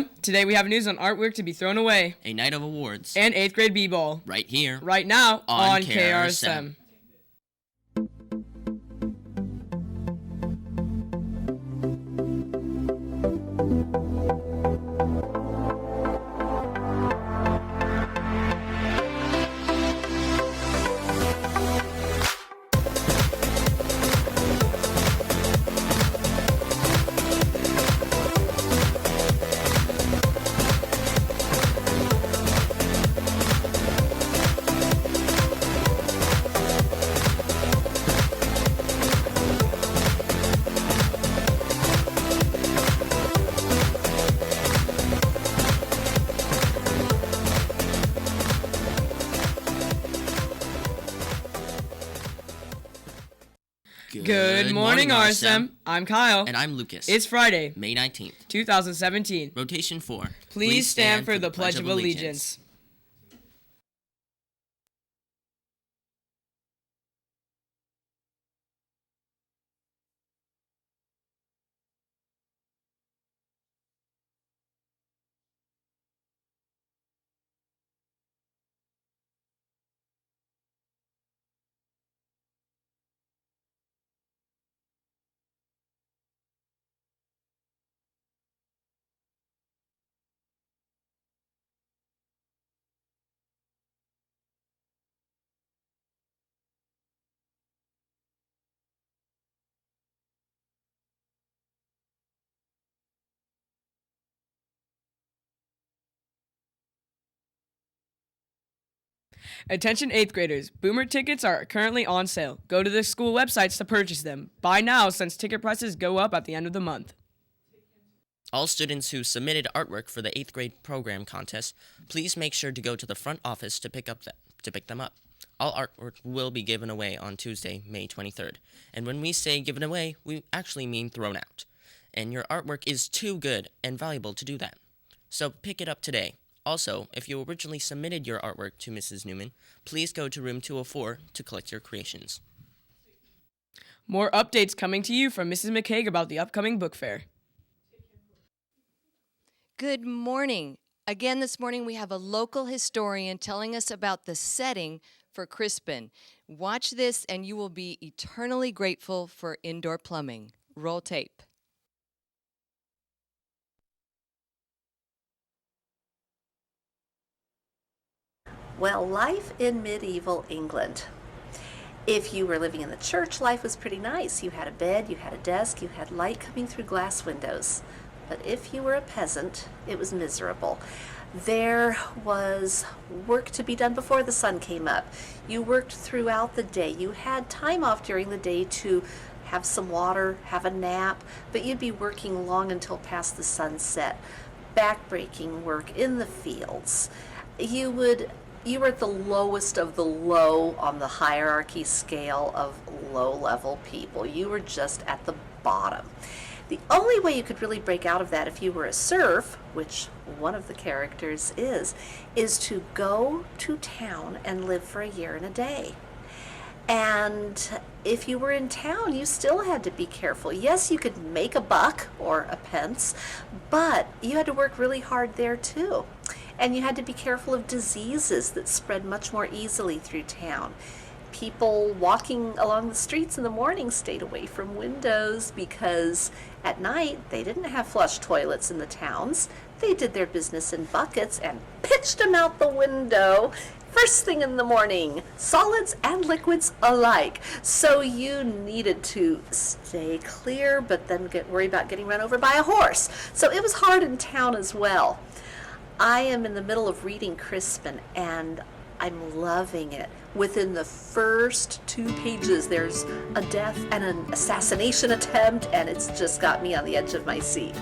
RSM. Today we have news on artwork to be thrown away. A night of awards. And 8th grade b-ball. Right here. Right now on KRSM. Good morning, RSM. I'm Kyle. And I'm Lucas. It's Friday, May 19th. 2017. Rotation 4. Please stand for the Pledge of Allegiance. Attention 8th graders, Boomer tickets are currently on sale. Go to the school websites to purchase them. Buy now since ticket prices go up at the end of the month. All students who submitted artwork for the 8th grade program contest, please make sure to go to the front office to pick them up. All artwork will be given away on Tuesday, May 23rd. And when we say given away, we actually mean thrown out. And your artwork is too good and valuable to do that. So pick it up today. Also, if you originally submitted your artwork to Mrs. Newman, please go to room 204 to collect your creations. More updates coming to you from Mrs. McCaig about the upcoming book fair. Good morning. Again, this morning we have a local historian telling us about the setting for Krsm. Watch this and you will be eternally grateful for indoor plumbing. Roll tape. Well, life in medieval England. If you were living in the church, life was pretty nice. You had a bed, you had a desk, you had light coming through glass windows. But if you were a peasant, it was miserable. There was work to be done before the sun came up. You worked throughout the day. You had time off during the day to have some water, have a nap, but you'd be working long until past the sunset. Backbreaking work in the fields. You were at the lowest of the low on the hierarchy scale of low-level people. You were just at the bottom. The only way you could really break out of that if you were a serf, which one of the characters is to go to town and live for a year and a day. And if you were in town, you still had to be careful. Yes, you could make a buck or a pence, but you had to work really hard there too. And you had to be careful of diseases that spread much more easily through town. People walking along the streets in the morning stayed away from windows because at night they didn't have flush toilets in the towns. They did their business in buckets and pitched them out the window first thing in the morning, solids and liquids alike. So you needed to stay clear, but then worry about getting run over by a horse. So it was hard in town as well. I am in the middle of reading Krsm, and I'm loving it. Within the first 2 pages, there's a death and an assassination attempt, and it's just got me on the edge of my seat.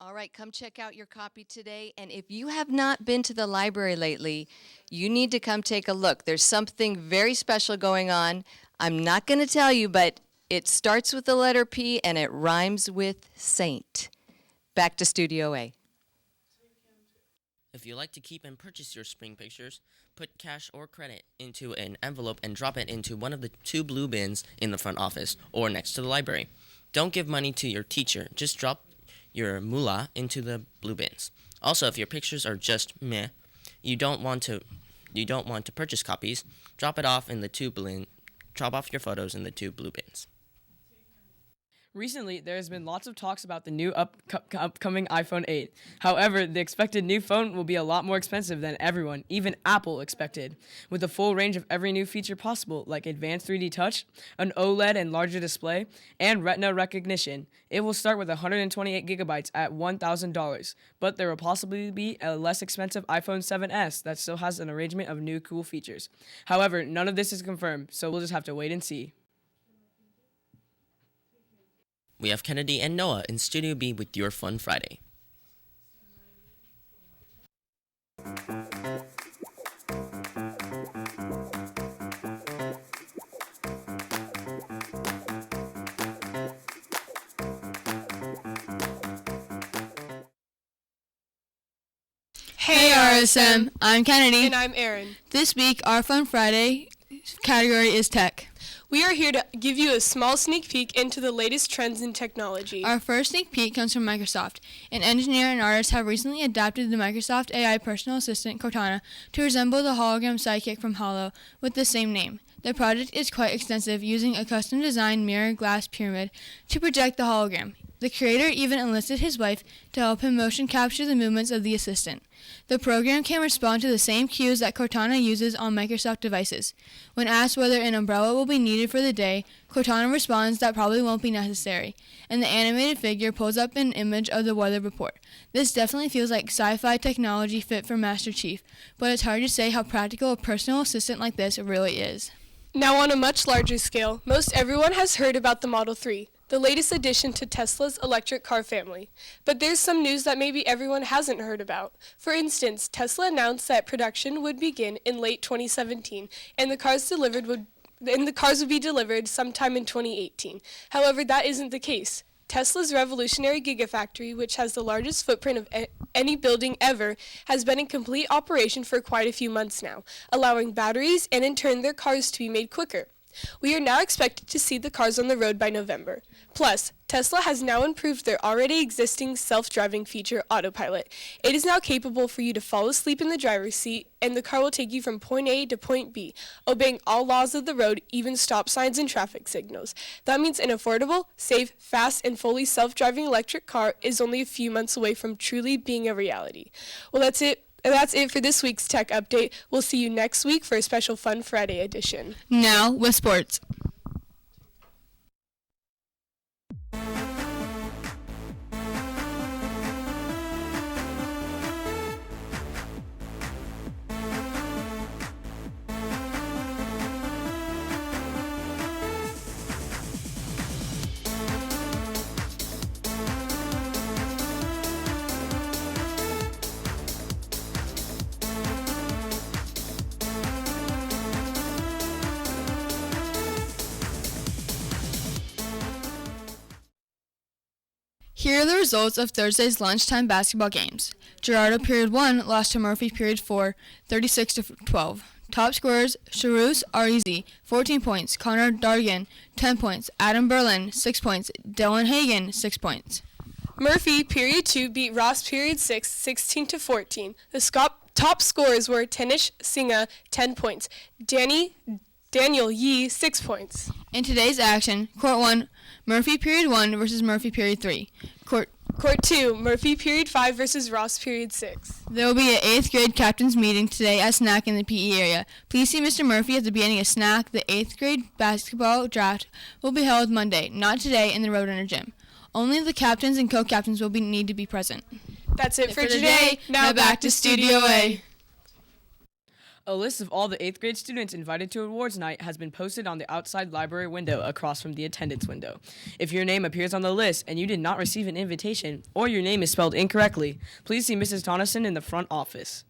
All right, come check out your copy today. And if you have not been to the library lately, you need to come take a look. There's something very special going on. I'm not going to tell you, but It starts with the letter P and it rhymes with saint. Back to Studio A. If you like to keep and purchase your spring pictures, put cash or credit into an envelope and drop it into one of the 2 blue bins in the front office or next to the library. Don't give money to your teacher. Just drop your moolah into the blue bins. Also, if your pictures are just meh, you don't want to purchase copies, drop off your photos in the 2 blue bins. Recently, there has been lots of talks about the new upcoming iPhone 8. However, the expected new phone will be a lot more expensive than everyone, even Apple, expected, with a full range of every new feature possible, like advanced 3D touch, an OLED and larger display, and retina recognition. It will start with 128 gigabytes at $1,000, but there will possibly be a less expensive iPhone 7s that still has an arrangement of new cool features. However, none of this is confirmed, so we'll just have to wait and see. We have Kennedy and Noah in Studio B with your Fun Friday. Hey RSM, I'm Kennedy. And I'm Aaron. This week, our Fun Friday category is tech. We are here to give you a small sneak peek into the latest trends in technology. Our first sneak peek comes from Microsoft. An engineer and artist have recently adapted the Microsoft AI personal assistant Cortana to resemble the hologram sidekick from Holo with the same name. The project is quite extensive, using a custom-designed mirror glass pyramid to project the hologram. The creator even enlisted his wife to help him motion capture the movements of the assistant. The program can respond to the same cues that Cortana uses on Microsoft devices. When asked whether an umbrella will be needed for the day, Cortana responds that probably won't be necessary, and the animated figure pulls up an image of the weather report. This definitely feels like sci-fi technology fit for Master Chief, but it's hard to say how practical a personal assistant like this really is. Now on a much larger scale, most everyone has heard about the Model 3, the latest addition to Tesla's electric car family. But there's some news that maybe everyone hasn't heard about. For instance, Tesla announced that production would begin in late 2017, and the cars would be delivered sometime in 2018. However, that isn't the case. Tesla's revolutionary Gigafactory, which has the largest footprint of any building ever, has been in complete operation for quite a few months now, allowing batteries and in turn their cars to be made quicker. We are now expected to see the cars on the road by November. Plus, Tesla has now improved their already existing self-driving feature, Autopilot. It is now capable for you to fall asleep in the driver's seat, and the car will take you from point A to point B, obeying all laws of the road, even stop signs and traffic signals. That means an affordable, safe, fast, and fully self-driving electric car is only a few months away from truly being a reality. Well, that's it for this week's Tech Update. We'll see you next week for a special Fun Friday edition. Now with sports. Here are the results of Thursday's lunchtime basketball games. Gerardo Period 1 lost to Murphy Period 4, 36-12. Top scorers, Charus Arizi, 14 points. Connor Dargan, 10 points. Adam Berlin, 6 points. Dylan Hagan, 6 points. Murphy Period 2 beat Ross Period 6, 16-14. The top scorers were Tanish Singha, 10 points. Daniel Yee, 6 points. In today's action, Court 1, Murphy Period 1 versus Murphy Period 3. Court 2, Murphy Period 5 versus Ross Period 6. There will be an 8th grade captain's meeting today at Snack in the PE area. Please see Mr. Murphy at the beginning of Snack. The 8th grade basketball draft will be held Monday, not today, in the Roadrunner gym. Only the captains and co-captains will need to be present. That's it for today. Now back to Studio A. A list of all the 8th grade students invited to awards night has been posted on the outside library window across from the attendance window. If your name appears on the list and you did not receive an invitation, or your name is spelled incorrectly, please see Mrs. Tonneson in the front office.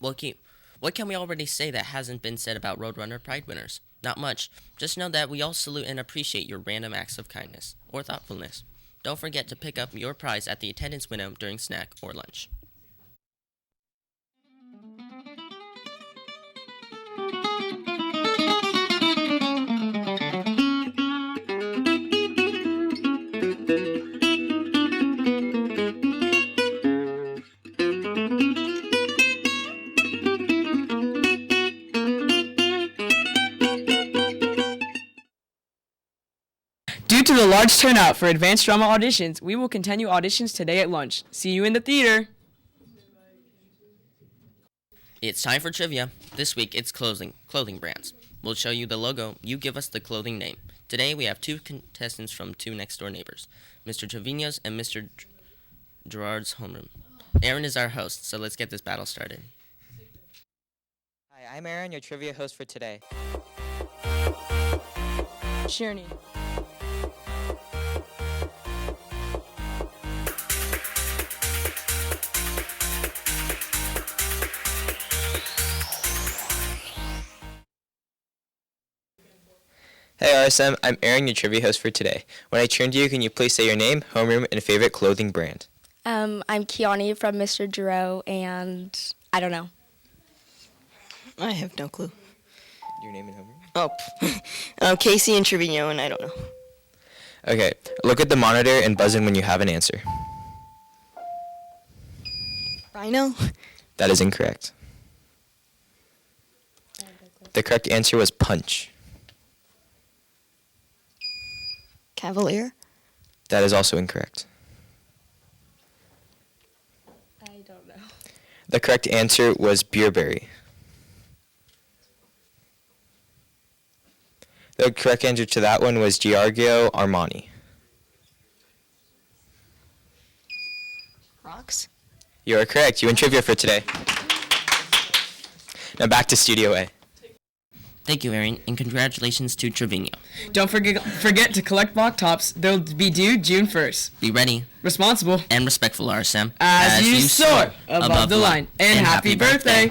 What can we already say that hasn't been said about Roadrunner Pride winners? Not much. Just know that we all salute and appreciate your random acts of kindness or thoughtfulness. Don't forget to pick up your prize at the attendance window during snack or lunch. Due to the large turnout for advanced drama auditions, we will continue auditions today at lunch. See you in the theater. It's time for trivia. This week it's clothing brands. We'll show you the logo. You give us the clothing name. Today we have two contestants from two next-door neighbors, Mr. Trevino's and Mr. Gerard's homeroom. Aaron is our host, so let's get this battle started. Hi, I'm Aaron, your trivia host for today. Shirney. Hey RSM, I'm Aaron, your trivia host for today. When I turn to you, can you please say your name, homeroom, and favorite clothing brand? I'm Kiani from Mr. Giroux, and I don't know. I have no clue. Your name and homeroom? Oh, Casey and Trevino, and I don't know. Okay, look at the monitor and buzz in when you have an answer. Rhino? That is incorrect. The correct answer was punch. Cavalier? That is also incorrect. I don't know. The correct answer was beerberry. The correct answer to that one was Giorgio Armani. Rocks? You are correct. You win trivia for today. Now back to Studio A. Thank you, Aaron, and congratulations to Trevino. Don't forget to collect block tops. They'll be due June 1st. Be ready Responsible and respectful, RSM. as you soar above the line. And happy birthday.